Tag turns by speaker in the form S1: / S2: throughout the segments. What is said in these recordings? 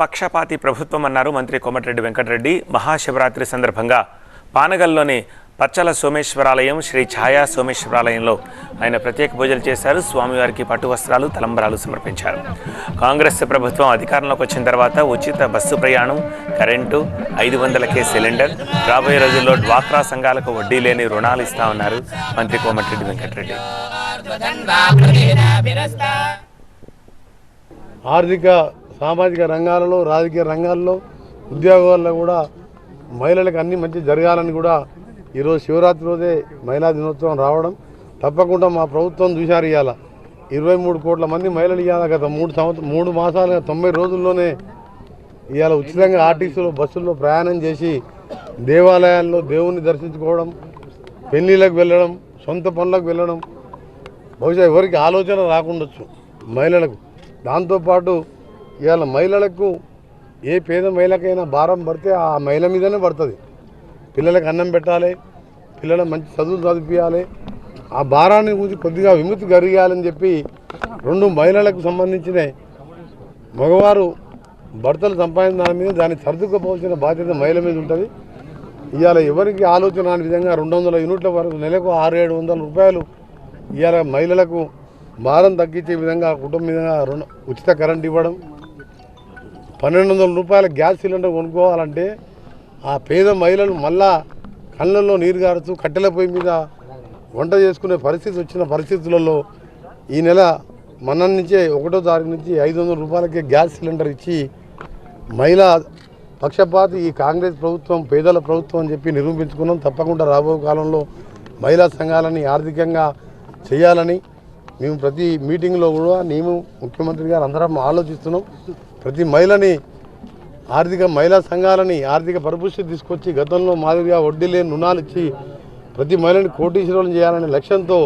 S1: పక్షపాతి ప్రభుత్వం అన్నారు మంత్రి కోమటిరెడ్డి వెంకటరెడ్డి. మహాశివరాత్రి సందర్భంగా పానగల్లోని పచ్చల సోమేశ్వరాలయం శ్రీ ఛాయా సోమేశ్వరాలయంలో ఆయన ప్రత్యేక పూజలు చేశారు. స్వామివారికి పట్టు వస్త్రాలు, తలంబరాలు సమర్పించారు. కాంగ్రెస్ ప్రభుత్వం అధికారంలోకి వచ్చిన తర్వాత ఉచిత బస్సు ప్రయాణం, కరెంటు, 500కే సిలిండర్, రాబోయే రోజుల్లో డ్వాక్రా సంఘాలకు వడ్డీ లేని రుణాలు ఇస్తామన్నారు మంత్రి కోమటిరెడ్డి వెంకటరెడ్డి.
S2: ఆర్థిక సామాజిక రంగాలలో, రాజకీయ రంగాల్లో, ఉద్యోగాల్లో కూడా మహిళలకు అన్ని మంచి జరగాలని కూడా ఈరోజు శివరాత్రి రోజే మహిళా దినోత్సవం రావడం తప్పకుండా మా ప్రభుత్వం చూశారు. ఇవాళ 23 కోట్ల మంది మహిళలు ఇవాళ గత 3 మాసాలుగా 90 రోజుల్లోనే ఇవాళ ఉచితంగా ఆర్టీసీలో బస్సుల్లో ప్రయాణం చేసి దేవాలయాల్లో దేవుణ్ణి దర్శించుకోవడం, పెళ్ళిళ్ళకు వెళ్ళడం, సొంత పనులకు వెళ్ళడం బహుశా ఎవరికి ఆలోచన రాకుండొచ్చు మహిళలకు. దాంతోపాటు ఇవాళ మహిళలకు ఏ పేద మహిళకైనా భారం పడితే ఆ మహిళ మీదనే పడుతుంది. పిల్లలకు అన్నం పెట్టాలి, పిల్లలకు మంచి చదువులు చదివించాలి, ఆ భారాన్ని గురించి కొద్దిగా విముక్తి కలిగాలని చెప్పి 2 మహిళలకు సంబంధించిన మగవారు భర్తలు సంపాదించిన దాని మీద దాన్ని సర్దుకుపోవాల్సిన బాధ్యత మహిళ మీద ఉంటుంది. ఇవాళ ఎవరికి ఆలోచన రాని విధంగా 200 యూనిట్ల వరకు నెలకు 600-700 రూపాయలు ఇవాళ మహిళలకు భారం తగ్గించే విధంగా కుటుంబ విధంగా ఉచిత కరెంట్ ఇవ్వడం, 1200 రూపాయల గ్యాస్ సిలిండర్ కొనుక్కోవాలంటే ఆ పేద మహిళలు మళ్ళా కళ్ళల్లో నీరు గారుతూ కట్టెల పొయ్యి మీద వంట చేసుకునే పరిస్థితి వచ్చిన పరిస్థితులలో ఈ నెల మన నుంచే 1వ తారీఖు నుంచి 500 రూపాయలకే గ్యాస్ సిలిండర్ ఇచ్చి మహిళా పక్షపాతి ఈ కాంగ్రెస్ ప్రభుత్వం పేదల ప్రభుత్వం అని చెప్పి నిరూపించుకున్నాం. తప్పకుండా రాబోయే కాలంలో మహిళా సంఘాలని ఆర్థికంగా చేయాలని మేము ప్రతి మీటింగ్లో కూడా మేము ముఖ్యమంత్రి గారు అందరం ఆలోచిస్తున్నాం. ప్రతి మహిళని మహిళా సంఘాలని ఆర్థిక పరిపుష్టి తీసుకొచ్చి గతంలో మాదిరిగా వడ్డీ లేని రుణాలు ఇచ్చి ప్రతి మహిళని కోటీశ్వరులను చేయాలనే లక్ష్యంతో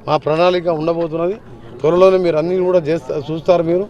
S2: మా ప్రణాళిక ఉండబోతున్నది. త్వరలోనే మీరు అన్ని కూడా చూస్తారు.
S3: మీరు